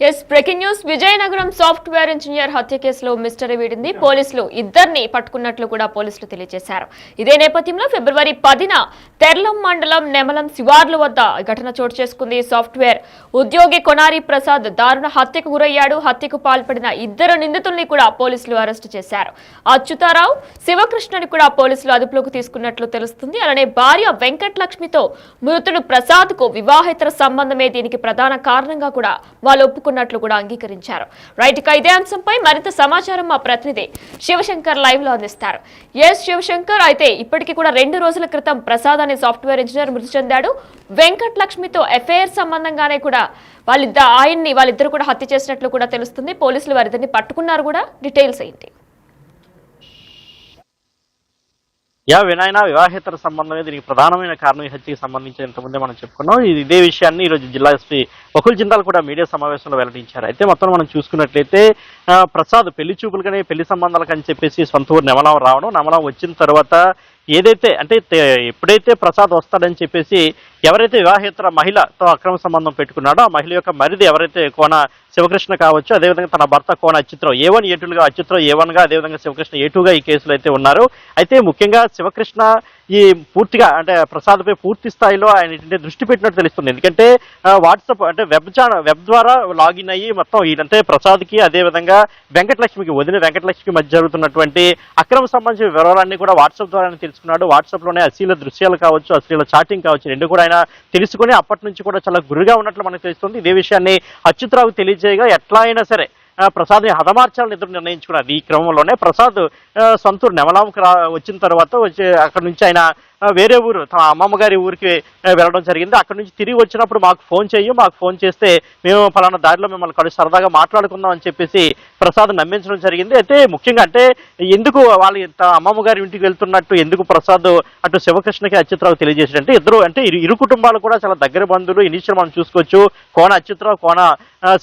Yes breaking news Vizianagaram software engineer హత్య కేసులో mystery వీడింది. పోలీసులు ఇద్దరిని పట్టుకున్నట్లు కూడా పోలీసులు తెలియజేశారు. ఇదే నేపథ్యంలో ఫిబ్రవరి 10న తెర్లం మండలం నెమలం శివార్ల వద్ద ఘటన చోటు చేసుకుంది. సాఫ్ట్వేర్ ఉద్యోగి కొనారి ప్రసాద్ దారుణ హత్యకు గురయ్యాడు. హత్యకు పాల్పడిన ఇద్దరు నిందితుల్ని కూడా పోలీసులు అరెస్టు చేశారు. అచ్యుతారావు, శివకృష్ణని కూడా పోలీసులు అదుపులోకి తీసుకున్నట్లు తెలుస్తుంది. అలానే భార్య వెంకటలక్ష్మితో మృతుడు ప్రసాద్ కు వివాహేతర సంబంధమే దీనికి ప్రధాన కారణంగా కూడా వాళ్ళు ఒప్పుకున్నట్లు కూడా అంగీకరించారు. రైట్, ఇక ఇదే అంశంపై మరింత సమాచారం మా ప్రతినిధి శివశంకర్ లైవ్ లో అందిస్తారు. ఎస్ శివశంకర్, అయితే ఇప్పటికీ కూడా 2 రోజుల క్రితం ప్రసాద్ అనే సాఫ్ట్వేర్ ఇంజనీర్ మృతి చెందాడు. వెంకటలక్ష్మితో ఎఫ్ఐఆర్ సంబంధంగానే కూడా వాళ్ళిద్దరు కూడా హత్య చేసినట్లు కూడా తెలుస్తుంది. పోలీసులు వారిద్దరిని పట్టుకున్నారు కూడా. డీటెయిల్స్ ఏంటి? వినాయన వివాహేతర సంబంధమే దీనికి ప్రధానమైన కారణం. ఈ హత్యకి సంబంధించి ఇంతకుముందే మనం చెప్పుకున్నాం. ఇదే విషయాన్ని ఈరోజు జిల్లా ఎస్పీ బకుల్ జిందాల్ కూడా మీడియా సమావేశంలో వెల్లడించారు. అయితే మొత్తం మనం చూసుకున్నట్లయితే ప్రసాద్ పెళ్లి చూపులుగానే పెళ్లి సంబంధాలకు అని చెప్పేసి సొంత ఊరు నెమలం రావడం, నెమలం వచ్చిన తర్వాత ఏదైతే అంటే ఎప్పుడైతే ప్రసాద్ వస్తాడని చెప్పేసి ఎవరైతే వివాహేతర మహిళతో అక్రమ సంబంధం పెట్టుకున్నాడో ఆ మహిళ యొక్క మరిది ఎవరైతే కోన శివకృష్ణ కావచ్చు, అదేవిధంగా తన భర్త కోన అచ్యుతరావు A1 A2గా, అచ్యుతరావు A1గా, అదేవిధంగా శివకృష్ణ A2గా ఈ కేసులో అయితే ఉన్నారు. అయితే ముఖ్యంగా శివకృష్ణ ఈ పూర్తిగా అంటే ప్రసాద్ పై పూర్తి స్థాయిలో ఆయన దృష్టి పెట్టినట్టు తెలుస్తుంది. ఎందుకంటే వాట్సాప్ అంటే వెబ్ ద్వారా లాగిన్ అయ్యి మొత్తం అంటే ప్రసాద్ కి అదేవిధంగా వెంకటలక్ష్మికి వదిన వెంకటలక్ష్మికి మధ్య జరుగుతున్నటువంటి అక్రమ సంబంధించిన వివరాలన్నీ కూడా వాట్సాప్ ద్వారా తెలుసుకున్నాడు. వాట్సాప్ లోనే అశ్లీల దృశ్యాలు కావచ్చు, అశ్లీల చాటింగ్ కావచ్చు, రెండు కూడా ఆయన తెలుసుకుని అప్పటి నుంచి కూడా చాలా గురిగా ఉన్నట్లు మనకు తెలుస్తుంది. ఇదే విషయాన్ని అచ్యుతరావుకు తెలియజేయగా ఎట్లా అయినా సరే ప్రసాద్ని హతమార్చాలని ఇద్దరు నిర్ణయించుకున్నారు. ఈ క్రమంలోనే ప్రసాద్ సొంతూరు నెమలాంకి వచ్చిన తర్వాత అక్కడ నుంచి ఆయన వేరే ఊరు తమ అమ్మమ్మ గారి ఊరికి వెళ్ళడం జరిగింది. అక్కడ నుంచి తిరిగి వచ్చినప్పుడు మాకు ఫోన్ చేస్తే మేము ఫలానా దారిలో మిమ్మల్ని కలిసి సరదాగా మాట్లాడుకుందాం అని చెప్పేసి ప్రసాద్ నమ్మించడం జరిగింది. అయితే ముఖ్యంగా అంటే ఎందుకు వాళ్ళ అమ్మమ్మ గారి ఇంటికి వెళ్తున్నట్టు ఎందుకు ప్రసాద్ అటు శివకృష్ణకి అచ్యుతరావు తెలియజేసాడంటే ఇరు కుటుంబాలు కూడా చాలా దగ్గర బంధువులు. ఇనిషియల్ మనం చూసుకోవచ్చు, కోన అచ్యుతరావు, కోన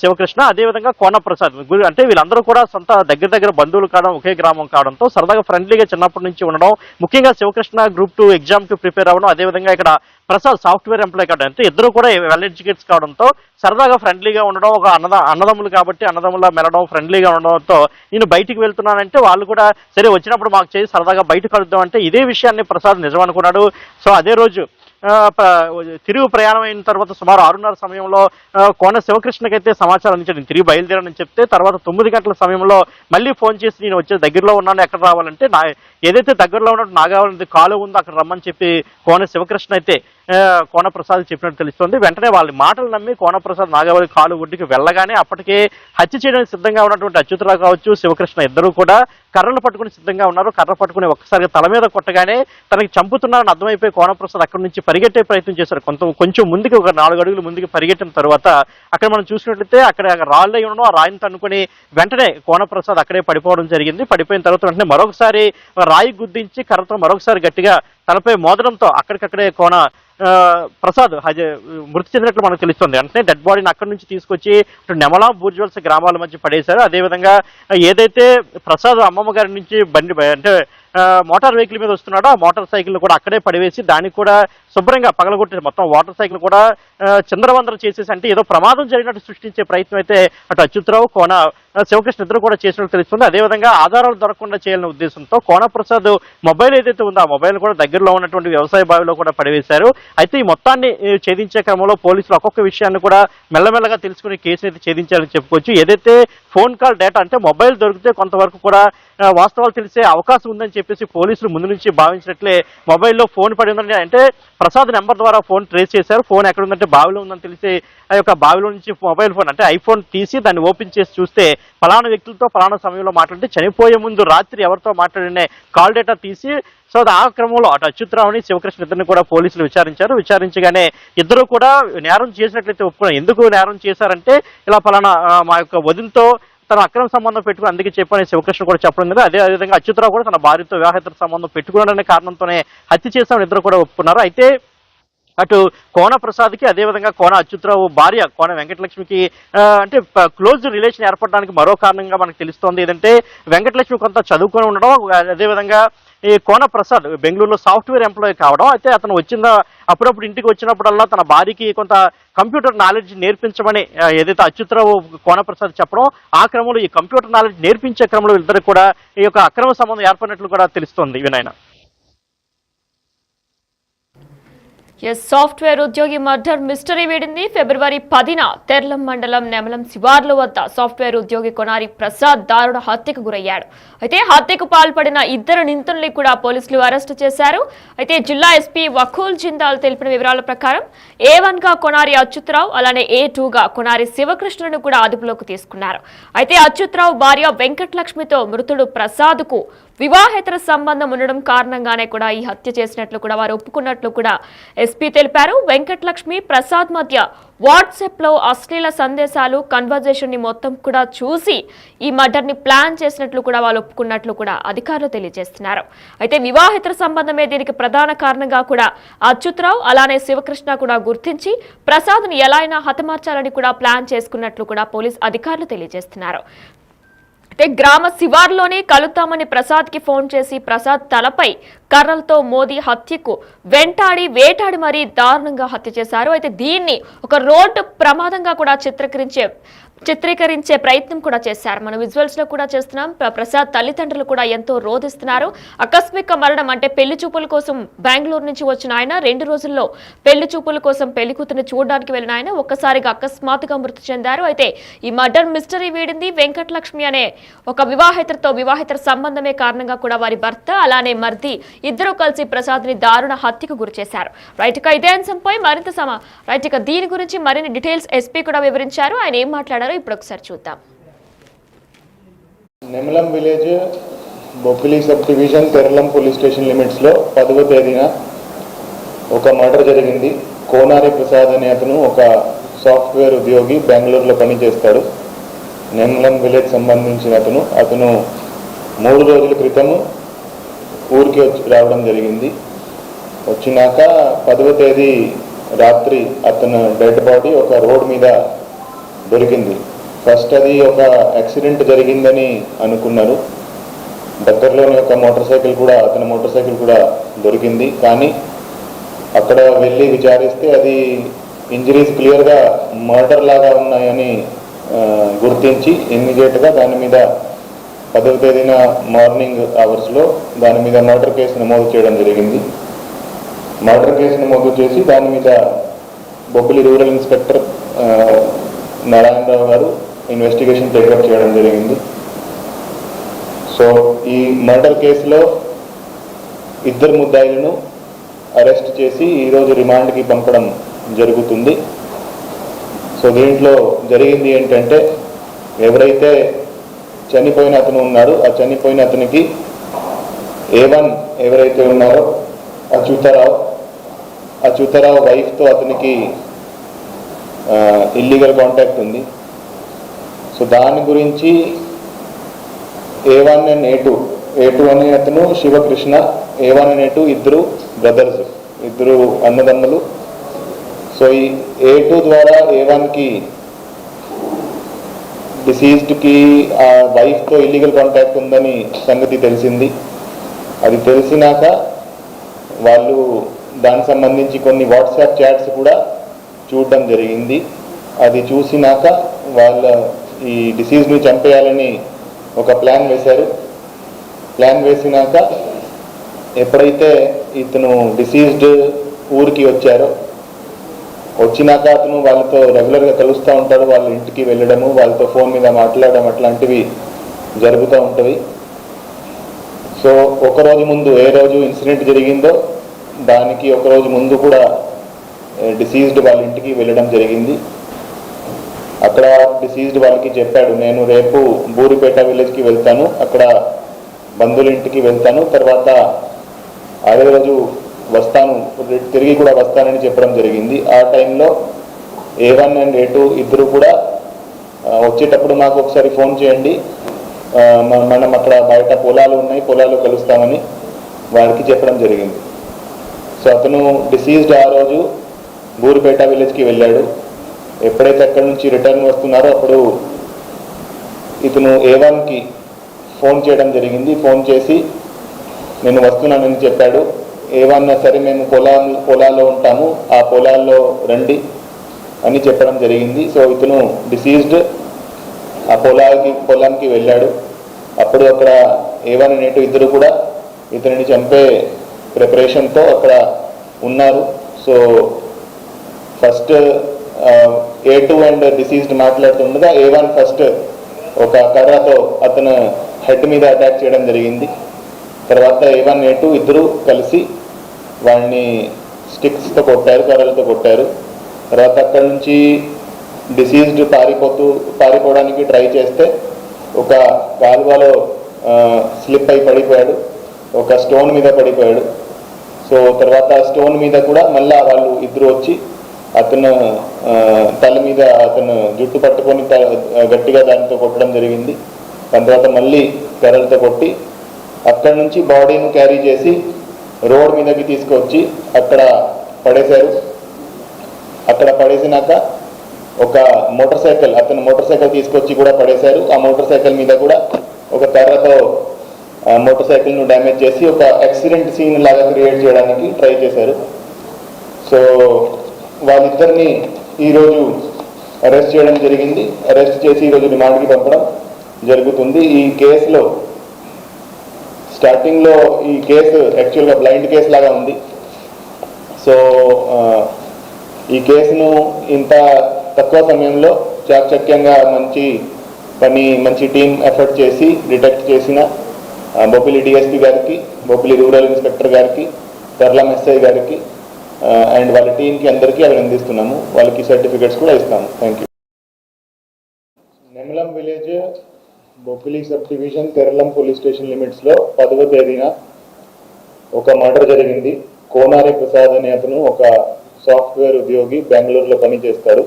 శివకృష్ణ, అదేవిధంగా కోన ప్రసాద్. అంటే వీళ్ళందరూ కూడా సొంత దగ్గర బంధువులు కావడం, ఒకే గ్రామం కావడంతో సరదాగా ఫ్రెండ్లీగా చిన్నప్పటి నుంచి ఉండడం, ముఖ్యంగా శివకృష్ణ Group 2 ఎగ్జామ్ కి ప్రిపేర్ అవ్వడం, అదేవిధంగా ఇక్కడ ప్రసాద్ సాఫ్ట్వేర్ ఎంప్లాయ్ కావడం, అంటే ఇద్దరు కూడా వెల్ ఎడ్యుకేట్స్ కావడంతో సరదాగా ఫ్రెండ్లీగా ఉండడం, ఒక అన్నదమ్ములు కాబట్టి అన్నదమ్ములా మెలడం, ఫ్రెండ్లీగా ఉండడంతో నేను బయటికి వెళ్తున్నానంటే వాళ్ళు కూడా సరే వచ్చినప్పుడు మాకు చేసి సరదాగా బయట కలుద్దాం అంటే ఇదే విషయాన్ని ప్రసాద్ నిజం అనుకున్నాడు. సో అదే రోజు తిరుగు ప్రయాణం అయిన తర్వాత సుమారు 6:30 సమయంలో కోన శివకృష్ణకైతే సమాచారం అందించాడు, నేను తిరిగి బయలుదేరానని చెప్తే తర్వాత 9 గంటల సమయంలో మళ్ళీ ఫోన్ చేసి నేను వచ్చే దగ్గరలో ఉన్నాను, ఎక్కడ రావాలంటే ఏదైతే దగ్గరలో ఉన్నట్టు నాగావాలంటే కాలు ఉందో అక్కడ రమ్మని చెప్పి కోన శివకృష్ణ అయితే కోన ప్రసాద్ చెప్పినట్టు తెలుస్తుంది. వెంటనే వాళ్ళ మాటలు నమ్మి కోన ప్రసాద్ నాగావళి కాలు ఒడ్డుకి వెళ్ళగానే అప్పటికే హత్య చేయడానికి సిద్ధంగా ఉన్నటువంటి అచ్యుతరావు కావచ్చు, శివకృష్ణ ఇద్దరు కూడా కర్రలు పట్టుకుని సిద్ధంగా ఉన్నారు. కర్ర పట్టుకుని ఒక్కసారిగా తల మీద కొట్టగానే తనకి చంపుతున్నారని అర్థమైపోయి కోన ప్రసాద్ అక్కడి నుంచి పరిగెట్టే ప్రయత్నం చేశారు. కొంచెం ముందుకు ఒక 4 అడుగులు ముందుకు పరిగెట్టిన తర్వాత అక్కడ మనం చూసినట్లయితే అక్కడ రాళ్ళు అయి ఉండడం, ఆ రాయిని తన్నుకొని వెంటనే కోన ప్రసాద్ అక్కడే పడిపోవడం జరిగింది. పడిపోయిన తర్వాత వెంటనే మరొకసారి రాయి గుద్దించి కర్రతో మరొకసారి గట్టిగా తలపై మోదడంతో అక్కడికక్కడే కోన ప్రసాద్ మృతి చెందినట్లు మనకు తెలుస్తుంది. అంటే డెడ్ బాడీని అక్కడి నుంచి తీసుకొచ్చి నెమలా, బూర్జవలస గ్రామాల మధ్య పడేశారు. అదేవిధంగా ఏదైతే ప్రసాద్ అమ్మమ్మ గారి నుంచి అంటే మోటార్ వెహికల్ మీద వస్తున్నాడో ఆ మోటార్ సైకిల్ కూడా అక్కడే పడివేసి దానికి కూడా శుభ్రంగా పగలగొట్టేసి మొత్తం వాటర్ సైకిల్ కూడా చిందరవందర చేసేసి అంటే ఏదో ప్రమాదం జరిగినట్టు సృష్టించే ప్రయత్నం అయితే అటు అచ్యుతరావు, కోన శివకృష్ణ ఇద్దరు కూడా చేసినట్టు తెలుస్తుంది. అదేవిధంగా ఆధారాలు దొరకకుండా చేయాలనే ఉద్దేశంతో కోన ప్రసాద్ మొబైల్ ఏదైతే ఉందో ఆ మొబైల్ కూడా దగ్గరలో ఉన్నటువంటి వ్యవసాయ బావిలో కూడా పడివేశారు. అయితే ఈ మొత్తాన్ని ఛేదించే క్రమంలో పోలీసులు ఒక్కొక్క విషయాన్ని కూడా మెల్లమెల్లగా తెలుసుకుని కేసుని అయితే ఛేదించాలని చెప్పుకోవచ్చు. ఏదైతే ఫోన్ కాల్ డేటా అంటే మొబైల్ దొరికితే కొంతవరకు కూడా వాస్తవాలు తెలిసే అవకాశం ఉందని చెప్పేసి పోలీసులు ముందు నుంచి భావించినట్లే మొబైల్లో ఫోన్ పడి ఉందని అంటే ప్రసాద్ నెంబర్ ద్వారా ఫోన్ ట్రేస్ చేశారు. ఫోన్ ఎక్కడ ఉందంటే బావిలో ఉందని తెలిసి ఆ యొక్క బావిలో నుంచి మొబైల్ ఫోన్ అంటే ఐఫోన్ తీసి దాన్ని ఓపెన్ చేసి చూస్తే ఫలానా వ్యక్తులతో ఫలానా సమయంలో మాట్లాడితే చనిపోయే ముందు రాత్రి ఎవరితో మాట్లాడిన కాల్ డేటా తీసి సో ఆ క్రమంలో అటు అచ్యుతరావుని శివకృష్ణ ఇద్దరిని కూడా పోలీసులు విచారించారు. విచారించగానే ఇద్దరు కూడా నేరం చేసినట్లయితే ఒప్పుకున్నారు. ఎందుకు నేరం చేశారంటే ఇలా ఫలానా మా యొక్క వదినతో తన అక్రమ సంబంధం పెట్టుకుని అందుకే చెప్పని శివకృష్ణ కూడా చెప్పడం జరిగింది. అదేవిధంగా అచ్యుతరావు కూడా తన భార్యతో వివాహేతర సంబంధం పెట్టుకున్నాడనే కారణంతోనే హత్య చేశామని ఇద్దరు కూడా ఒప్పుకున్నారు. అయితే అటు కోన ప్రసాద్కి అదేవిధంగా కోన అచ్యుతరావు భార్య కోన వెంకటలక్ష్మికి అంటే క్లోజ్ రిలేషన్ ఏర్పడడానికి మరో కారణంగా మనకు తెలుస్తోంది. ఏదంటే వెంకటలక్ష్మి కొంత చదువుకొని ఉండడం, అదేవిధంగా ఈ కోన ప్రసాద్ బెంగళూరులో సాఫ్ట్వేర్ ఎంప్లాయీ కావడం. అయితే అతను అప్పుడప్పుడు ఇంటికి వచ్చినప్పుడల్లా తన భార్యకి కొంత కంప్యూటర్ నాలెడ్జ్ నేర్పించమని ఏదైతే అచ్యుతరావు కోన ప్రసాద్ చెప్పడం, ఆ క్రమంలో ఈ కంప్యూటర్ నాలెడ్జ్ నేర్పించే క్రమంలో ఇద్దరు కూడా ఈ యొక్క అక్రమ సంబంధం ఏర్పడినట్లు కూడా తెలుస్తోంది. వినాయన సాఫ్ట్వేర్ ఉద్యోగి మర్డర్ మిస్టరీ వీడింది. ఫిబ్రవరి 10న తెర్లం మండలం నెమలం శివార్ల వద్ద సాఫ్ట్వేర్ ఉద్యోగి కొనారి ప్రసాద్ దారుణ హత్యకు గురయ్యాడు. అయితే హత్యకు పాల్పడిన ఇద్దరు నిందితుల్ని కూడా పోలీసులు అరెస్టు చేశారు. అయితే జిల్లా ఎస్పీ వకూల్ జిందాల్ తెలిపిన వివరాల ప్రకారం A1 గా కొనారి అచ్యుతరావు, అలానే A2 గా కొనారి శివకృష్ణను కూడా అదుపులోకి తీసుకున్నారు. అయితే అచ్యుతరావు భార్య వెంకటలక్ష్మితో మృతుడు ప్రసాద్కు వివాహేతర సంబంధం ఉండడం కారణంగానే కూడా ఈ హత్య చేసినట్లు కూడా వారు ఒప్పుకున్నట్లు కూడా ఎస్పీ తెలిపారు. వెంకటలక్ష్మి ప్రసాద్ మధ్య వాట్సాప్ లో అశ్లీల సందేశాలు కన్వర్జేషన్ ని మొత్తం కూడా చూసి ఈ మర్డర్ ని ప్లాన్ చేసినట్లు కూడా వాళ్ళు ఒప్పుకున్నట్లు కూడా అధికారులు తెలియజేస్తున్నారు. అయితే వివాహేతర సంబంధమే దీనికి ప్రధాన కారణంగా కూడా అచ్యుతరావు అలానే శివకృష్ణ కూడా గుర్తించి ప్రసాద్ ని ఎలా అయినా హతమార్చాలని కూడా ప్లాన్ చేసుకున్నట్లు కూడా పోలీస్ అధికారులు తెలియజేస్తున్నారు. అయితే గ్రామ శివార్లోనే కలుద్దామని ప్రసాద్ కి ఫోన్ చేసి ప్రసాద్ తలపై కర్రలతో మోదీ హత్యకు వేటాడి మరీ దారుణంగా హత్య చేశారు. అయితే దీన్ని ఒక రోడ్డు ప్రమాదంగా కూడా చిత్రీకరించే ప్రయత్నం కూడా చేశారు. మన విజువల్స్ లో కూడా చేస్తున్నాం. ప్రసాద్ తల్లిదండ్రులు కూడా ఎంతో రోధిస్తున్నారు. ఆకస్మిక మరణం అంటే పెళ్లి చూపుల కోసం బెంగళూరు నుంచి వచ్చిన ఆయన 2 రోజుల్లో పెళ్లి చూపుల కోసం పెళ్లి కూతురుని చూడడానికి వెళ్లిన ఆయన ఒక్కసారిగా అకస్మాత్తుగా మృతి చెందారు. అయితే ఈ మర్డర్ మిస్టరీ వీడింది. వెంకటలక్ష్మి అనే ఒక వివాహేతర సంబంధమే కారణంగా కూడా వారి భర్త అలానే మర్ది ఇద్దరు కలిసి ప్రసాద్ ని దారుణ హత్యకు గురి చేశారు. రైట్ గా ఇదే అంశంపై మరింత దీని గురించి మరిన్ని డీటెయిల్స్ ఎస్పీ కూడా వివరించారు. ఆయన ఏం మాట్లాడారు ఇప్పుడు ఒకసారి చూద్దాం. Nemalam village Bobbili sub division Teralam police station limits లో 10వ తేదీన ఒక మర్డర్ జరిగింది. కోనారి ప్రసాద్ అనే అతను ఒక సాఫ్ట్వేర్ ఉద్యోగి, బెంగళూరులో పనిచేస్తాడు. నెమలం విలేజ్ సంబంధించిన అతను 3 రోజుల క్రితం ఊరికి రావడం జరిగింది. వచ్చినాక 10వ తేదీ రాత్రి అతను డెడ్ బాడీ ఒక రోడ్ మీద దొరికింది. ఫస్ట్ అది ఒక యాక్సిడెంట్ జరిగిందని అనుకున్నారు. దగ్గరలోనే ఒక అతని మోటార్ సైకిల్ కూడా దొరికింది. కానీ అక్కడ వెళ్ళి విచారిస్తే అది ఇంజరీస్ క్లియర్గా మర్డర్ లాగా ఉన్నాయని గుర్తించి ఇమ్మీడియట్గా దాని మీద 10వ తేదీన మార్నింగ్ అవర్స్లో దాని మీద మర్డర్ కేసు నమోదు చేయడం జరిగింది. మర్డర్ కేసు నమోదు చేసి దాని మీద బొబ్బిలి రూరల్ ఇన్స్పెక్టర్ నారాయణరావు గారు ఇన్వెస్టిగేషన్ టేకప్ చేయడం జరిగింది. సో ఈ మర్డర్ కేసులో 2 ముద్దాయిలను అరెస్ట్ చేసి ఈరోజు రిమాండ్కి పంపడం జరుగుతుంది. సో దీంట్లో జరిగింది ఏంటంటే, ఎవరైతే చనిపోయిన అతను ఉన్నారో ఆ చనిపోయిన అతనికి A1 ఎవరైతే ఉన్నారో అచ్యుతరావు వైఫ్తో అతనికి ఇల్లీగల్ కాంటాక్ట్ ఉంది. సో దాని గురించి A1 అండ్ A2 అనే అతను శివకృష్ణ, A1 అండ్ A2 ఇద్దరు బ్రదర్స్, ఇద్దరు అన్నదమ్ములు. సో ఈ A2 ద్వారా A1కి డిసీజ్డ్కి ఆ వైఫ్తో ఇల్లీగల్ కాంటాక్ట్ ఉందని సంగతి తెలిసింది. అది తెలిసినాక వాళ్ళు దానికి సంబంధించి కొన్ని వాట్సాప్ చాట్స్ కూడా చూడడం జరిగింది. అది చూసినాక వాళ్ళ ఈ డిసీజ్ని చంపేయాలని ఒక ప్లాన్ వేశారు. ప్లాన్ వేసినాక ఎప్పుడైతే ఇతను డిసీజ్డ్ ఊరికి వచ్చినాక అతను వాళ్ళతో రెగ్యులర్గా కలుస్తూ ఉంటాడు. వాళ్ళ ఇంటికి వెళ్ళడము, వాళ్ళతో ఫోన్ మీద మాట్లాడడం అట్లాంటివి జరుగుతూ ఉంటుంది. సో ఒకరోజు ముందు ఏ రోజు ఇన్సిడెంట్ జరిగిందో దానికి ఒకరోజు ముందు కూడా డిసీజ్డ్ వాళ్ళ ఇంటికి వెళ్ళడం జరిగింది. అక్కడ డిసీజ్డ్ వాళ్ళకి చెప్పాడు, నేను రేపు బూరిపేట విలేజ్కి వెళ్తాను, అక్కడ బంధువుల ఇంటికి వెళ్తాను, తర్వాత అదే రోజు తిరిగి కూడా వస్తానని చెప్పడం జరిగింది. ఆ టైంలో A1 అండ్ A2 ఇద్దరు కూడా వచ్చేటప్పుడు మాకు ఒకసారి ఫోన్ చేయండి, మనం అక్కడ బయట పొలాలు ఉన్నాయి, పొలాలు కలుస్తామని వారికి చెప్పడం జరిగింది. సో అతను డిసీజ్డ్ ఆ రోజు బూరిపేట విలేజ్కి వెళ్ళాడు. ఎప్పుడైతే అక్కడి నుంచి రిటర్న్ వస్తున్నారో అప్పుడు ఇతను A1కి ఫోన్ చేయడం జరిగింది. ఫోన్ చేసి నేను వస్తున్నానని చెప్పాడు. A1 సరే మేము పొలాల్లో ఉంటాము, ఆ పొలాల్లో రండి అని చెప్పడం జరిగింది. సో ఇతను డిసీజ్డ్ ఆ పొలానికి వెళ్ళాడు. అప్పుడు అక్కడ A1 అనేటు ఇద్దరు కూడా ఇతనిని చంపే ప్రిపరేషన్తో అక్కడ ఉన్నారు. So first A2 and diseased మాట్లాడుతుండగా A1 ఫస్ట్ ఒక కర్రతో అతను హెడ్ మీద అటాక్ చేయడం జరిగింది. తర్వాత A1 A2 ఇద్దరు కలిసి వాళ్ళని స్టిక్స్తో కొట్టారు, కర్రలతో కొట్టారు. తర్వాత అక్కడ నుంచి డిసీజ్డ్ పారిపోవడానికి ట్రై చేస్తే ఒక కాలువలో స్లిప్ అయి పడిపోయాడు, ఒక స్టోన్ మీద పడిపోయాడు. సో తర్వాత స్టోన్ మీద కూడా మళ్ళా వాళ్ళు ఇద్దరు వచ్చి అతను తల మీద అతను జుట్టు పట్టుకొని గట్టిగా దానితో కొట్టడం జరిగింది. దాని తర్వాత మళ్ళీ కర్రలతో కొట్టి అక్కడి నుంచి బాడీని క్యారీ చేసి రోడ్ మీదకి తీసుకొచ్చి అక్కడ పడేశారు. అక్కడ పడేసినాక ఒక అతను మోటార్ సైకిల్ తీసుకొచ్చి కూడా పడేశారు. ఆ మోటార్ సైకిల్ మీద కూడా ఒక కర్రతో మోటార్ సైకిల్ను డ్యామేజ్ చేసి ఒక యాక్సిడెంట్ సీన్ లాగా క్రియేట్ చేయడానికి ట్రై చేశారు. సో వాళ్ళిద్దరిని ఈరోజు అరెస్ట్ చేయడం జరిగింది. అరెస్ట్ చేసి ఈరోజు రిమాండ్కి పంపడం జరుగుతుంది. ఈ కేసులో స్టార్టింగ్లో ఈ కేసు యాక్చువల్గా బ్లైండ్ కేసు లాగా ఉంది. సో ఈ కేసును ఇంత తక్కువ సమయంలో చాకచక్యంగా మంచి టీం ఎఫర్ట్ చేసి డిటెక్ట్ చేసిన బొబ్బిలి డిఎస్పీ గారికి, బొబ్బిలి రూరల్ ఇన్స్పెక్టర్ గారికి, తర్లం ఎస్ఐ గారికి అండ్ వాళ్ళ టీంకి అందరికీ అభినందిస్తున్నాము. వాళ్ళకి సర్టిఫికెట్స్ కూడా ఇస్తాము. Thank you. Nemalam village Bobbili sub division Teralam police station లిమిట్స్లో 10వ తేదీన ఒక మర్డర్ జరిగింది. కోనారి ప్రసాద్ అనే అతను ఒక సాఫ్ట్వేర్ ఉద్యోగి, బెంగళూరులో పనిచేస్తాడు.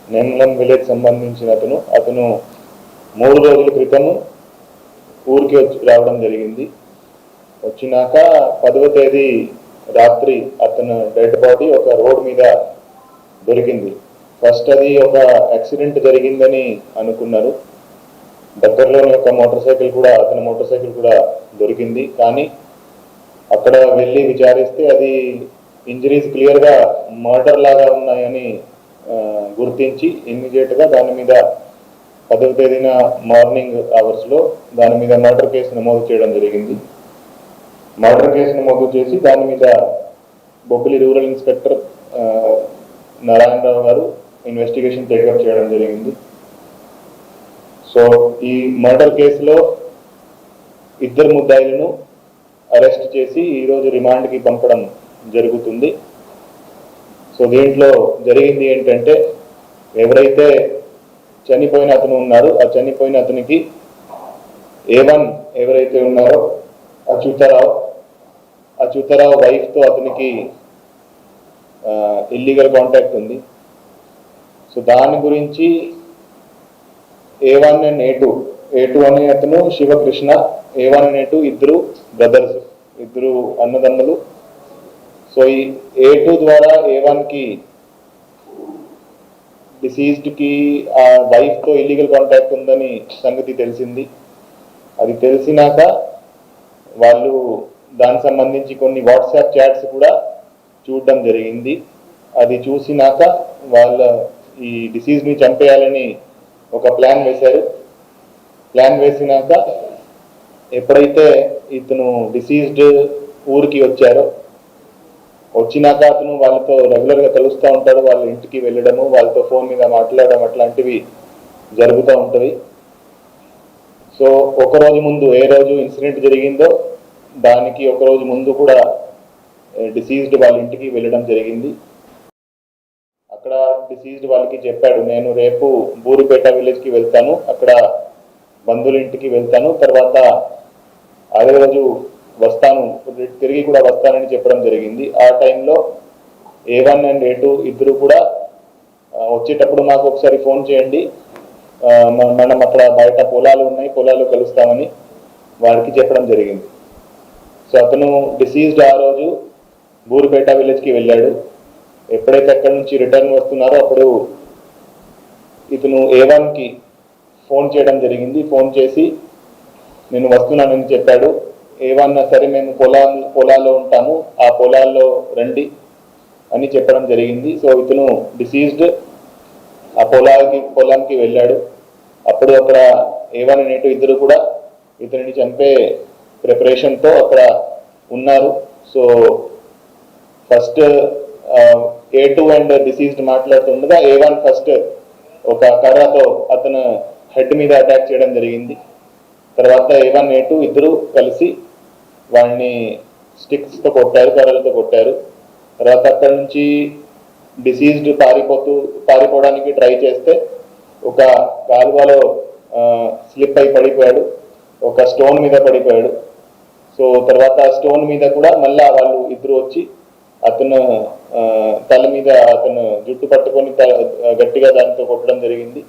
నెమలం విలేజ్ సంబంధించిన అతను 3 రోజుల క్రితము ఊరికి రావడం జరిగింది. వచ్చినాక 10వ తేదీ రాత్రి అతను డెడ్ బాడీ ఒక రోడ్ మీద దొరికింది. ఫస్ట్ అది ఒక యాక్సిడెంట్ జరిగిందని అనుకున్నారు. దగ్గరలోనే ఒక అతని మోటార్ సైకిల్ కూడా దొరికింది. కానీ అక్కడ వెళ్ళి విచారిస్తే అది ఇంజరీస్ క్లియర్గా మర్డర్ లాగా ఉన్నాయని గుర్తించి ఇమ్మీడియట్గా దాని మీద 10వ తేదీన మార్నింగ్ అవర్స్లో దాని మీద మర్డర్ కేసు నమోదు చేయడం జరిగింది. మర్డర్ కేసు నమోదు చేసి దాని మీద బొబ్బిలి రూరల్ ఇన్స్పెక్టర్ నారాయణరావు గారు ఇన్వెస్టిగేషన్ టేకప్ చేయడం జరిగింది. సో ఈ మర్డర్ కేసులో 2 ముద్దాయిలను అరెస్ట్ చేసి ఈరోజు రిమాండ్కి పంపడం జరుగుతుంది. సో దీంట్లో జరిగింది ఏంటంటే, ఎవరైతే చనిపోయిన అతను ఉన్నారో ఆ చనిపోయిన అతనికి A1 ఎవరైతే ఉన్నారో అచ్యుతారావు వైఫ్తో అతనికి ఇల్లీగల్ కాంటాక్ట్ ఉంది. సో దాని గురించి A1 అండ్ A2 అనే అతను శివకృష్ణ, A1 అండ్ A2 ఇద్దరు బ్రదర్స్, ఇద్దరు అన్నదమ్ములు. సో ఈ A2 ద్వారా A1కి డిసీజ్డ్కి ఆ వైఫ్తో ఇల్లీగల్ కాంటాక్ట్ ఉందని సంగతి తెలిసింది. అది తెలిసినాక వాళ్ళు దానికి సంబంధించి కొన్ని వాట్సాప్ చాట్స్ కూడా చూడడం జరిగింది. అది చూసినాక వాళ్ళ ఈ డిసీజ్ని చంపేయాలని ఒక ప్లాన్ వేశారు. ప్లాన్ వేసినాక ఎప్పుడైతే ఇతను డిసీజ్డ్ ఊరికి వచ్చినాక అతను వాళ్ళతో రెగ్యులర్గా కలుస్తూ ఉంటాడు. వాళ్ళ ఇంటికి వెళ్ళడము, వాళ్ళతో ఫోన్ మీద మాట్లాడడం అట్లాంటివి జరుగుతూ ఉంటుంది. సో ఒకరోజు ముందు ఏ రోజు ఇన్సిడెంట్ జరిగిందో దానికి ఒకరోజు ముందు కూడా డిసీజ్డ్ వాళ్ళ ఇంటికి వెళ్ళడం జరిగింది. అక్కడ డిసీజ్డ్ వాళ్ళకి చెప్పాడు, నేను రేపు బూరిపేట విలేజ్కి వెళ్తాను, అక్కడ బంధువుల ఇంటికి వెళ్తాను, తర్వాత అదే రోజు తిరిగి కూడా వస్తానని చెప్పడం జరిగింది. ఆ టైంలో A1 అండ్ A2 ఇద్దరు కూడా వచ్చేటప్పుడు మాకు ఒకసారి ఫోన్ చేయండి, మనం అక్కడ బయట పొలాలు ఉన్నాయి, పొలాలు కలుస్తామని వారికి చెప్పడం జరిగింది. సో అతను డిసీజ్డ్ ఆ రోజు బూరిపేట విలేజ్కి వెళ్ళాడు. ఎప్పుడైతే అక్కడి నుంచి రిటర్న్ వస్తున్నారో అప్పుడు ఇతను A1కి ఫోన్ చేయడం జరిగింది. ఫోన్ చేసి నేను వస్తున్నానని చెప్పాడు. A1 సరే మేము పొలాల్లో ఉంటాము, ఆ పొలాల్లో రండి అని చెప్పడం జరిగింది. సో ఇతను డిసీజ్డ్ ఆ పొలానికి వెళ్ళాడు. అప్పుడు అక్కడ A1 and A2 ఇద్దరు కూడా ఇతనిని చంపే ప్రిపరేషన్తో అక్కడ ఉన్నారు. So first A2 and diseased మాట్లాడుతుండగా A1 ఫస్ట్ ఒక కర్రతో అతను హెడ్ మీద అటాక్ చేయడం జరిగింది. తర్వాత A1 A2 ఇద్దరు కలిసి వాళ్ళని స్టిక్స్తో కొట్టారు, కర్రలతో కొట్టారు. తర్వాత అక్కడ నుంచి డిసీజ్డ్ పారిపోవడానికి ట్రై చేస్తే ఒక కాలువలో స్లిప్ అయి పడిపోయాడు, ఒక స్టోన్ మీద పడిపోయాడు. సో తర్వాత స్టోన్ మీద కూడా మళ్ళా వాళ్ళు ఇద్దరు వచ్చి అతను తల మీద అతను జుట్టు పట్టుకొని గట్టిగా దానితో కొట్టడం జరిగింది.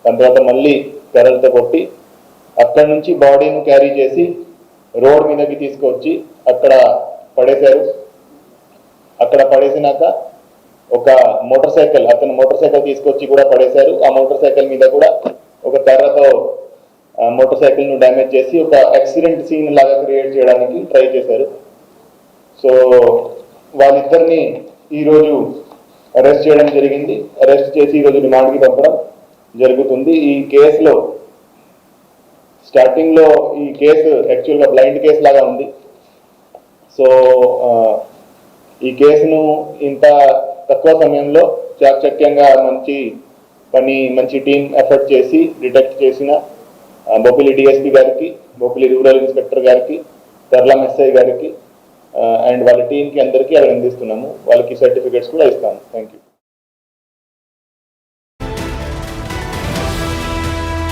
దాని తర్వాత మళ్ళీ కర్రలతో కొట్టి అక్కడ నుంచి బాడీని క్యారీ చేసి రోడ్ మీదకి తీసుకొచ్చి అక్కడ పడేశారు. అక్కడ పడేసినాక ఒక అతను మోటార్ సైకిల్ తీసుకొచ్చి కూడా పడేశారు. ఆ మోటార్ సైకిల్ మీద కూడా ఒక కర్రతో మోటార్ సైకిల్ ను డ్యామేజ్ చేసి ఒక యాక్సిడెంట్ సీన్ లాగా క్రియేట్ చేయడానికి ట్రై చేశారు. సో వాళ్ళిద్దరిని ఈరోజు అరెస్ట్ చేయడం జరిగింది. అరెస్ట్ చేసి ఈరోజు రిమాండ్కి పంపడం జరుగుతుంది. ఈ కేసులో స్టార్టింగ్ లో ఈ కేసు యాక్చువల్గా బ్లైండ్ కేసు లాగా ఉంది. సో ఈ కేసును ఇంత తక్కువ సమయంలో చాకచక్యంగా మంచి టీం ఎఫర్ట్ చేసి డిటెక్ట్ చేసిన బొబ్బిలి డిఎస్పీ గారికి, బొబ్బిలి రూరల్ ఇన్స్పెక్టర్ గారికి, తర్లం ఎస్ఐ గారికి అండ్ వాళ్ళ టీంకి అందరికీ అభినందిస్తున్నాము. వాళ్ళకి సర్టిఫికెట్స్ కూడా ఇస్తాము. Thank you.